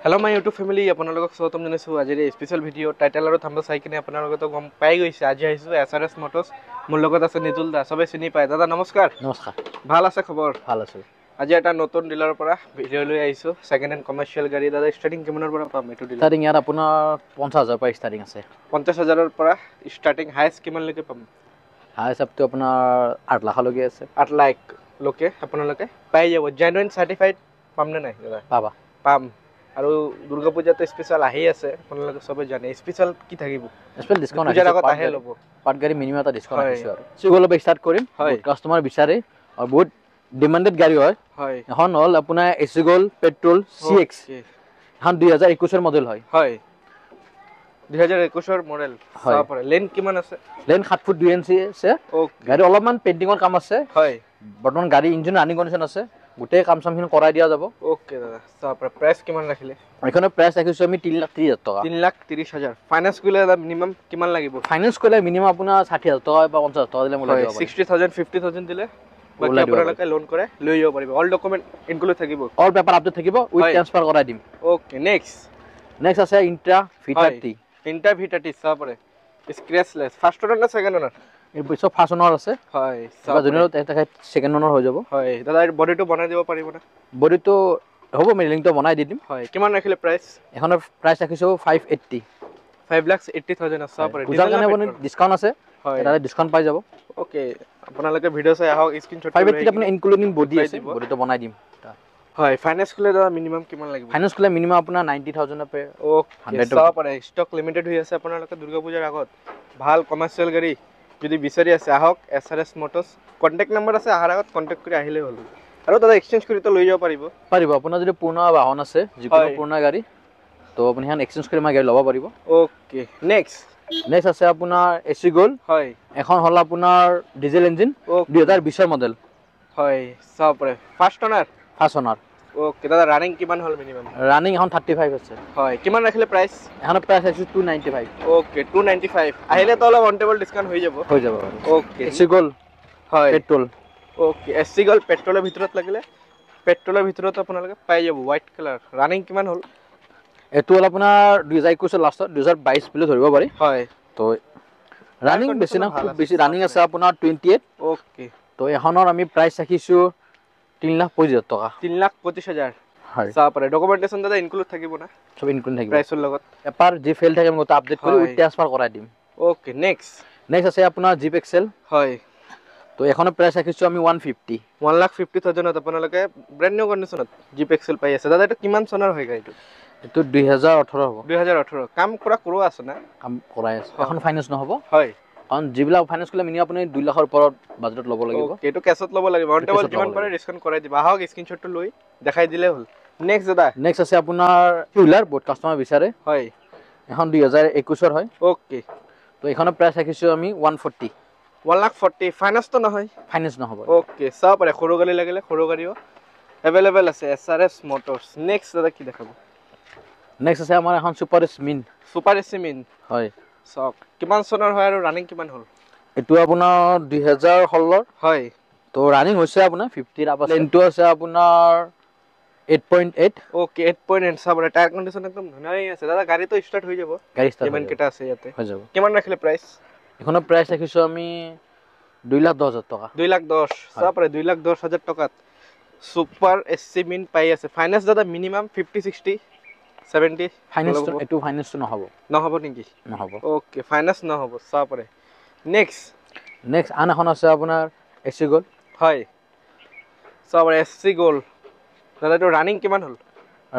Hello my YouTube family, আপোনালোকক স্বাগতম জনাইছো আজিৰ এই স্পেশাল ভিডিও টাইটেল আৰু থাম্বনেল চাই কিনে আপোনালোকে গম পাই গৈছে আজি আহিছো SRS Motors মোৰ লগত আছে নিতুল দা সবে চিনি পায় দাদা নমস্কাৰ ভাল আছে খবৰ ভাল আছে আজি এটা নতুন ডিলাৰৰ পৰা ভিডিও লৈ আহিছো সেকেন্ড হ্যান্ড কমাৰ্শিয়াল গাড়ী দাদা ষ্টাৰ্টিং কিমানৰ পৰা পাম এটো ডিলাৰ ষ্টাৰ্টিং ইয়াত আপোনাৰ 50000 পৰা ষ্টাৰ্টিং আছে 50000 ৰ পৰা ষ্টাৰ্টিং হাইয়েষ্ট কিমান লৈকে পাম হাইয়েষ্ট আপটো আপোনাৰ 8 লাখ লৈকে আছে 8 লাখ লৈকে আপোনালোকে পাই যাব জেনুইন সাৰ্টিফাইড পাম নে নাই দাদা পাবা পাম আৰু দুৰ্গা পূজাতে স্পেশাল আহি আছে আপোনালোকে সবে জানে স্পেশাল কি থাকিব স্পেশাল ডিসকাউন্ট পূজাৰ আগত আহে ল'ব পাৰ্ট গাড়ী মিনিমাম এটা ডিসকাউন্ট আছে আৰু সিগল বে ষ্টাৰ্ট কৰিম কাস্টমাৰ বিচাৰে আৰু বহুত ডিমান্ডেড গাড়ী হয় এখন হল আপোনাৰ এচিগল পেট্ৰল CX এখন 2021 ৰ মডেল হয় 2021 ৰ মডেল সাপৰে লেন কিমান আছে লেন 7 ফুট 2 ইঞ্চি আছে গাড়ী অলপমান পেইন্টিংৰ কাম আছে বৰ্তমান গাড়ী ইঞ্জিন ৰানিং কন্ডিশন আছে গোটেই কাম সামখিনি কৰাই দিয়া যাব ওকে দাদা সাপৰে প্ৰাইস কিমান ৰাখিলে এখনৰ প্ৰাইস ৰাখিছো আমি 3,30,000 টকা 3,30,000 ফাইনান্স কৰিলে দাদা মিনিমাম কিমান লাগিব ফাইনান্স কৰিলে মিনিমাম আপোনাৰ 60,000 টকা বা 50,000 টকা দিলে মই লাগিব 60,000 50,000 দিলে বাকি আপোনালোকে লোন কৰে লৈ যাব পাৰিব অল ডকুমেন্ট ইনক্লুড থাকিব অল পেপাৰ আপডেট থাকিব উইথ ট্ৰান্সফাৰ কৰাই দিম ওকে নেক্সট আছে ইন্ট্ৰা V30 ইন্ট্ৰা V30 সাপৰে স্ক্র্যাচলেস ফার্স্ট ওনার না সেকেন্ড ওনার এই পিছত ফার্স্ট ওনার আছে হয় সাবা জুনিয়র এটা সেকেন্ড ওনার হৈ যাব হয় দাদা বডিটো বনাই দিব পাৰিব না বডিটো হ'ব মেলিংটো বনাই দি দিম হয় কিমান ৰাখিলে প্ৰাইস এখনৰ প্ৰাইস ৰাখিছো 580 5,80,000 আছে সাপৰে পূজাৰ কাৰণে বনি ডিসকাউন্ট আছে হয় এটা ডিসকাউন্ট পাই যাব ওকে আপোনালোকে ভিডিও চাই আহক স্ক্ৰিনশ্বট 580 আপুনি ইনক্লুডিং বডি আছে বডিটো বনাই দিম হয় ফাইনান্স কৰিলে দাদা মিনিমাম কিমান লাগিব ফাইনান্স কৰিলে মিনিমাম আপোনাৰ 90,000 পে ওকে সাপৰে ষ্টক লিমিটেড হৈ আছে আপোনালোকে দুৰ্গা পূজাৰ আগত ভাল কমাৰ্শিয়াল গাড়ী যদি বিচাৰি আছে আহক SRS Motors কন্টাক্ট নম্বৰ আছে আহাৰ আগত কন্টাক্ট কৰি আহিলে হ'ল আৰু দাদা এক্সচেঞ্জ কৰি তো লৈ যাব পাৰিব আপোনাৰ যদি পুৰণা বাহন আছে যিকোনো পুৰণা গাড়ী তো আপুনি হান এক্সচেঞ্জ কৰি মাৰ গাড়ী ল'ব পাৰিব ওকে নেক্সট আছে আপোনাৰ এচি গোল্ড হয় এখন হল আপোনাৰ ডিজেল ইঞ্জিন 2020 ৰ মডেল হয় সাপৰে ফাৰ্স্ট ওনাৰ ওকে দাদা ৰানিং কিমান হল মিনিমাম ৰানিং এখন 35 আছে হয় কিমান ৰাখিলে প্ৰাইস এখন প্ৰাইস আছে 295 ওকে 295 আহিলে তো অলপ অন টেবল ডিসকাউন্ট হৈ যাব ওকে এচি গোল্ড হয় পেট্ৰল ওকে এচি গোল্ড পেট্ৰলৰ ভিতৰত লাগিলে পেট্ৰলৰ ভিতৰত আপোনালোকে পাই যাব হোৱাইট কালাৰ ৰানিং কিমান হল এটো হল আপোনাৰ 2021 লাষ্টত 2022 বুলি ধৰিব পাৰি হয় তো ৰানিং বেছি না খুব বেছি ৰানিং আছে আপোনাৰ 28 ওকে তো এখনৰ আমি প্ৰাইস ৰাখিছো 3,25,000 টকা 3,25,000 হয় সাপৰে ডকুমেন্টেশন দাদা ইনক্লুড থাকিব না সব ইনক্লুড থাকিব প্ৰাইসৰ লগত এপাৰ যি ফেল থাকে মই আপডেট কৰি উইথ ট্ৰান্সফাৰ কৰাই দিম ওকে নেক্সট আছে আপোনাৰ জিপ এক্সেল হয় তো এখনৰ প্ৰাইস ৰাখিছো আমি 150 1,50,000 আপোনালোকে ব্ৰ্যান্ড নিউ কন্ডিশনত জিপ এক্সেল পাই আছে দাদা এটা কিমান চনৰ হয় গাড়ীটো এটো 2018 হ'ব 2018 কাম কৰা আছে না কাম কৰাই আছে এখন ফাইনান্স নহব হয় কাৰণ জিবলা ফাইনান্স কৰিলে মিনি আপুনি 2 লাখৰ ওপৰত বাজেটত ল'ব লাগিব এটো কেছত ল'ব লাগিব অন টেবল কিমান পাৰে ডিসকাউন্ট কৰাই দিবা আহক স্ক্ৰিনশ্বটটো লৈ দেখাই দিলে হ'ল নেক্সট দাদা আছে আপোনাৰ হুইলাৰ বহুত কাস্টমাৰ বিচাৰে হয় এখন 2021 ৰ হয় ওকে তো এখনৰ প্ৰাইস ৰাখিছো আমি 140 1,40,000 ফাইনান্স তো নহয় ফাইনান্স নহব ওকে সাপৰে সৰু গাড়ী লাগিলে সৰু গাড়ীও अवेलेबल আছে SRS Motors নেক্সট দাদা কি দেখাব আছে আমাৰ এখন সুপাৰ স্মিন হয় সব কিমান চনৰ হয় আৰু ৰানিং কিমান হ'ল এটো আপোনাৰ 2016 ৰ হয় তো ৰানিং হৈছে আপোনাৰ 50 আপ আছে লেনটো আছে আপোনাৰ 8.8 ওকে 8.8 সাবৰে টায়াৰ কন্ডিশন একদম ধুনীয়াই আছে দাদা গাড়ী তো স্টাৰ্ট হৈ যাব গাড়ী স্টাৰ্ট কিমান কেটা আছে ইয়াতে হৈ যাব কিমান ৰাখিলে প্ৰাইস এখনৰ প্ৰাইস ৰাখিছো আমি 2,10,000 টকা 2,10,000 সাবৰে 2,10,000 টকাত সুপাৰ স্মিন পাই আছে ফাইনান্স দাদা মিনিমাম 50 60 70 ফাইনান্স এটো ফাইনান্স নহব নেকি নহব ওকে ফাইনান্স নহব সাপৰে নেক্সট আন এখন আছে আপোনাৰ এচি গোল্ড হয় সাপৰে এচি গোল্ড দাদা তো ৰানিং কিমান হ'ল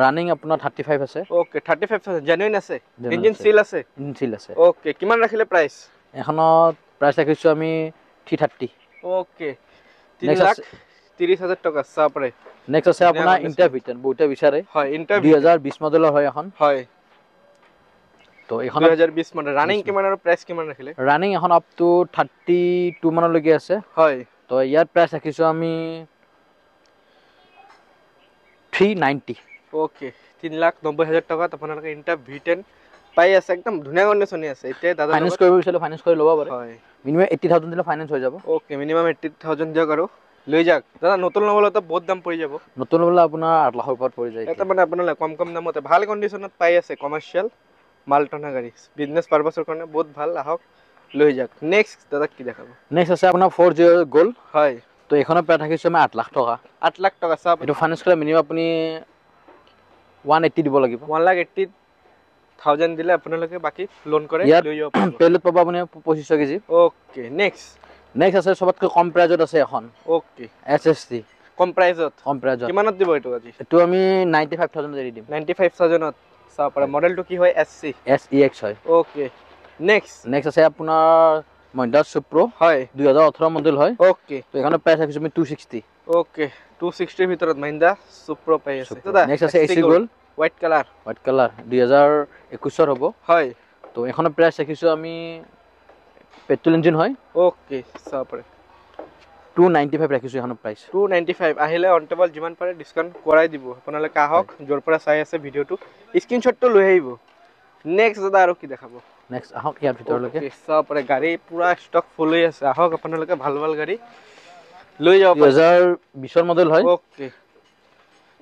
ৰানিং আপোনাৰ 35 আছে ওকে 35,000 জেনুইন আছে ইঞ্জিন সিল আছে ওকে কিমান ৰাখিলে প্ৰাইস এখনত প্ৰাইস ৰাখিছো আমি 330 ওকে 3,30,000 টকা সাপৰে নেক্সট আছে আপোনাৰ ইন্টাৰভিটন বহুতে বিচাৰে হয় 2020 মডেলৰ হয় এখন হয় তো এখন 2020 মডেল ৰানিং কিমান আৰু প্ৰাইস কিমান ৰাখিলে ৰানিং এখন আপ টু 32 মানলৈকে আছে হয় তো ইয়াৰ প্ৰাইস ৰাখিছো আমি 390 ওকে 3,90,000 টকা আপোনালোকে ইন্টাৰভিটন পাই আছে একদম ধুনীয়া কন্ডিশনে আছে এতিয়া দাদা ফাইনান্স কৰিব বিচাৰিলে ফাইনান্স কৰি ল'ব পাৰে হয় মিনিমাম 80,000 দিলে ফাইনান্স হৈ যাব ওকে মিনিমাম 80,000 দিয়ক আৰু লৈ যাওক দাদা। নতুন ল'বলৈ তো বহুত দাম পৰি যাব। নতুন ল'বলৈ আপোনাৰ 8 লাখৰ ওপৰত পৰি যায়। এটা মানে আপোনালোকে কম দামতে ভাল কণ্ডিশ্যনত পাই আছে কমাৰ্চিয়েল মালটনা গাড়ী, বিজনেছ পাৰপাছৰ কাৰণে বহুত ভাল। আহক লৈ যাওক। নেক্সট দাদা কি দেখাব? নেক্সট আছে আপোনাৰ 40 গ'ল্ড। হয়, তো এখনৰ প্ৰাইচ ৰাখিছোঁ আমি 8 লাখ টকা। 8 লাখ টকা চাওক। এইটো ফাইনেন্স কৰিলে মিনিমাম আপুনি 180 দিব লাগিব। 1,80,000 দিলে আপোনালোকে বাকী লোন কৰে লৈ যাব পাৰিব। পেলোড পাব আপুনি 2500 কেজি। ওকে নেক্সট আছে সবতকৈ কম প্ৰাইজত আছে এখন। ওকে SST কম প্ৰাইজত। কম প্ৰাইজত কিমানত দিব এইটো আজি? এইটো আমি 95,000 এৰি দিম। 95,000ত চাব পাৰে। মডেলটো কি হয়? SEX হয়। ওকে নেক্সট আছে আপোনাৰ মহিন্দ্ৰা সুপ্ৰো। হয়, 2018 মডেল হয়। ওকে তো এখনৰ প্ৰাইচ ৰাখিছোঁ আমি 260। ওকে 260 ভিতৰত মহিন্দ্ৰা সুপ্ৰো পাই আছে দাদা। নেক্সট আছে AC গ'ল্ড হোৱাইট কালাৰ। 2021 হ'ব। হয়, তো এখনৰ প্ৰাইচ ৰাখিছোঁ আমি পেট্ৰল ইঞ্জিন হয়। ওকে চাব পাৰে। 295 ৰাখিছোঁ এখনৰ প্ৰাইচ। 295 আহিলে অন টেবল যিমান পাৰে ডিছকাউণ্ট কৰাই দিব। আপোনালোকে আহক, য'ৰ পৰা চাই আছে ভিডিঅ'টো স্ক্ৰীনশ্বটটো লৈ আহিব। নেক্সট দাদা আৰু কি দেখাব? নেক্সট আহক ইয়াৰ ভিতৰলৈকে। চাব পাৰে গাড়ী পুৰা ষ্টক ফুল হৈ আছে। আহক আপোনালোকে ভাল গাড়ী লৈ যাব পাৰে। 2020 মডেল হয়। ওকে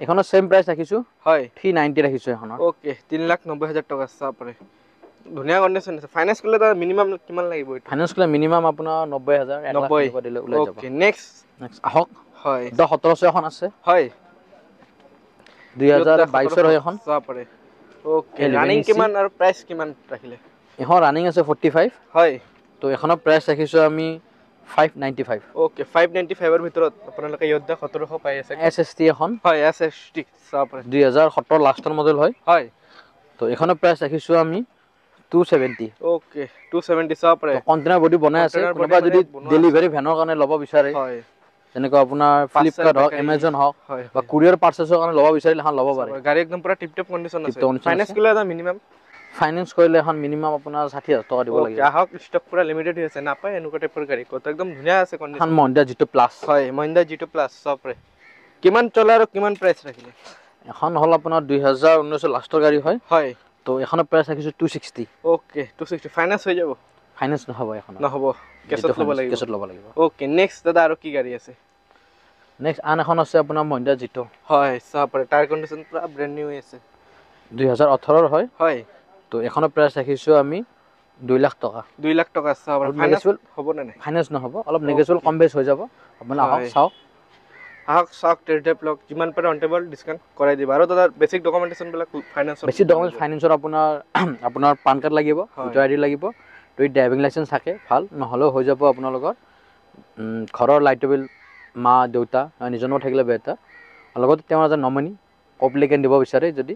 এখনৰ সেম প্ৰাইচ ৰাখিছোঁ। হয়, 390 ৰাখিছোঁ এখনৰ। ওকে 3,90,000 টকা চাব পাৰে। ধুনীয়া কণ্ডিশ্যন আছে। ফাইনেন্স কৰিলে তাৰ মিনিমাম কিমান লাগিব এইটো? ফাইনেন্স কৰিলে মিনিমাম আপোনাৰ 90,000 1 লাখ দিলে ওলাই যাব। ওকে নেক্সট আহক। হয়, 1700 এখন আছে। হয় 2022 হয় এখন। চাব পাৰে। ওকে ৰানিং কিমান আৰু প্ৰাইচ কিমান ৰাখিলে? এখন ৰানিং আছে 45। হয়, তো এখনৰ প্ৰাইচ ৰাখিছোঁ আমি 595। ওকে 595 ৰ ভিতৰত আপোনালোকে Yoda 1700 পাই আছে। SST এখন। হয় SST চাব পাৰে। 2017 লাষ্টৰ মডেল হয়। হয়, তো এখনৰ প্ৰাইচ ৰাখিছোঁ আমি 270। ওকে 270 চাব পাৰে। কণ্টেইনাৰ বডি বনাই আছে। কোনোবা যদি ডেলিভাৰী ভেনৰ কাৰণে ল'ব বিচাৰে, হয় যেনেকুৱা আপোনাৰ ফ্লিপকাৰ্ট হওক, এমাজন হওক হয় বা কুৰিয়াৰ পাৰ্চেছৰ কাৰণে ল'ব বিচাৰিলে এখন ল'ব পাৰে। গাড়ী একদম পুৰা টিপ টপ কণ্ডিশ্যন আছে। টিপ-টপ condition ফাইনেন্স আছে। কৰিলে এটা মিনিমাম ফাইনেন্স কৰিলে এখন মিনিমাম আপোনাৰ 60,000 টকা দিব লাগিব। আহক ষ্টক পুৰা লিমিটেড হৈ আছে। নাপায় এনেকুৱা টাইপৰ গাড়ী কত একদম ধুনীয়া আছে কণ্ডিশ্যন। এখন মহিন্দ্ৰা G2 প্লাছ। হয় মহিন্দ্ৰা G2 প্লাছ চাব পাৰে। কিমান চলে আৰু কিমান প্ৰাইচ ৰাখিলে? এখন হ'ল আপোনাৰ 2019 লাষ্টৰ গাড়ী হয়। হয়, তো এখনৰ প্ৰাইচ ৰাখিছোঁ 260। ওকে 260 ফাইনেন্স হৈ যাব? ফাইনেন্স নহ'ব এখন। নহ'ব, কেছত ল'ব লাগিব। কেছত ল'ব লাগিব। ওকে নেক্সট দাদা আৰু কি গাড়ী আছে? নেক্সট আন এখন আছে আপোনাৰ মহিন্দ্ৰা G2। হয় চাব পাৰে। টায়াৰ কণ্ডিশ্যন পুৰা ব্ৰেণ্ড নিউ আছে। 2018 হয়। হয়, তো এখনৰ প্ৰাইচ ৰাখিছোঁ আমি 2 লাখ টকা। 2 লাখ টকা চাব পাৰে। ফাইনেন্স হ'ব নে নাই? ফাইনেন্স নহ'ব, অলপ নেগেচিয়েবল কম বেছ হৈ যাব। আপুনি আহক চাওক। চাওক টেষ্ট ড্ৰাইভ লওক, যিমান পাৰে অন টেবল ডিছকাউণ্ট কৰাই দিব। আৰু দাদা বেছিক ডকুমেণ্টেশ্যনবিলাক ফাইনেন্সৰ বেছি ডকুমেণ্ট ফাইনেন্সৰ আপোনাৰ পান কাৰ্ড লাগিব, ভোটাৰ আইডি লাগিব, যদি ড্ৰাইভিং লাইচেঞ্চ থাকে ভাল, নহ'লেও হৈ যাব আপোনালোকৰ। ঘৰৰ লাইট বিল মা দেউতা নিজৰ নামত থাকিলে বেটাৰ। লগতে তেওঁৰ এজন নমিনী অপ্লিকেণ্ট দিব বিচাৰে যদি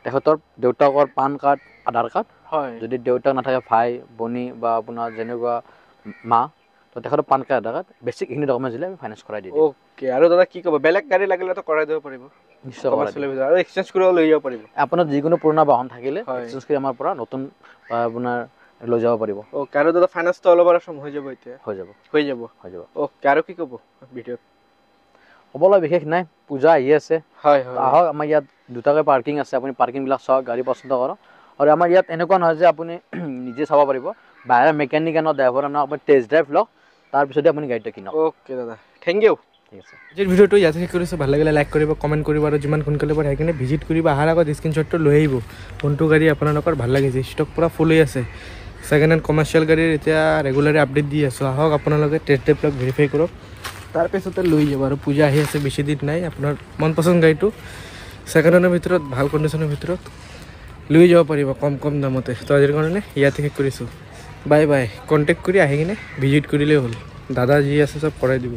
তেখেতৰ দেউতাকৰ পান কাৰ্ড, আধাৰ কাৰ্ড, হয় যদি দেউতাক নাথাকে ভাই ভনী বা আপোনাৰ যেনেকুৱা মা, তো তেখেতৰ পান কাৰ্ড, আধাৰ কাৰ্ড, বেছিক এইখিনি ডকুমেণ্টছ দিলে আমি ফাইনেন্স কৰাই দিম। ওকে আৰু দাদা কি ক'ব? বেলেগ গাড়ী লাগিলেতো কৰাই দিব পাৰিব নিশ্চয় আৰু এক্সচেঞ্জ কৰিব লৈ যাব পাৰিব। আপোনাৰ যিকোনো পুৰণা বাহন থাকিলে হয় এক্সচেঞ্জ কৰি আমাৰ পৰা নতুন আপোনাৰ লৈ যাব পাৰিব। ওকে আৰু দাদা ফাইনেন্সটো অলপ আৰু হৈ যাব এতিয়া? হৈ যাব। ওকে আৰু কি ক'ব ভিডিঅ'ত? ক'বলৈ বিশেষ নাই, পূজা আহি আছে। হয় আহক, আমাৰ ইয়াত দুটাকৈ পাৰ্কিং আছে, আপুনি পাৰ্কিংবিলাক চাওক, গাড়ী পচন্দ কৰক। আৰু আমাৰ ইয়াত এনেকুৱা নহয় যে আপুনি নিজে চাব পাৰিব, বাহিৰৰ মেকানিক আনক, ড্ৰাইভাৰ আনক, আপুনি টেষ্ট ড্ৰাইভ লওক, তাৰপিছতে আপুনি গাড়ীটো কিনক। ওকে দাদা, থেংক ইউ। ঠিক আছে, আজিৰ ভিডিঅ'টো ইয়াতে শেষ কৰিছোঁ। ভাল লাগিলে লাইক কৰিব, কমেণ্ট কৰিব আৰু যিমান সোনকালে পাৰে সেইকাৰণে ভিজিট কৰিব। অহাৰ আগত স্ক্ৰীনশ্বটটো লৈ আহিব কোনটো গাড়ী আপোনালোকৰ ভাল লাগিছে। ষ্টক পূৰা ফুল হৈ আছে। ছেকেণ্ড হেণ্ড কমাৰ্চিয়েল গাড়ীৰ এতিয়া ৰেগুলাৰলি আপডেট দি আছোঁ। আহক আপোনালোকে টেষ্ট ড্ৰাইভবিলাক ভেৰিফাই কৰক, তাৰপিছতে লৈ যাব। আৰু পূজা আহি আছে, বেছি দিন নাই। আপোনাৰ মন পচন্দ গাড়ীটো ছেকেণ্ড হেণ্ডৰ ভিতৰত ভাল কণ্ডিশ্যনৰ ভিতৰত লৈ যাব পাৰিব কম দামতে। তো আজিৰ কাৰণে ইয়াতে শেষ কৰিছোঁ। Bye bye. কণ্টেক্ট কৰি আহি কিনে ভিজিট কৰিলেই হ'ল, দাদা যি আছে চব কৰাই দিব।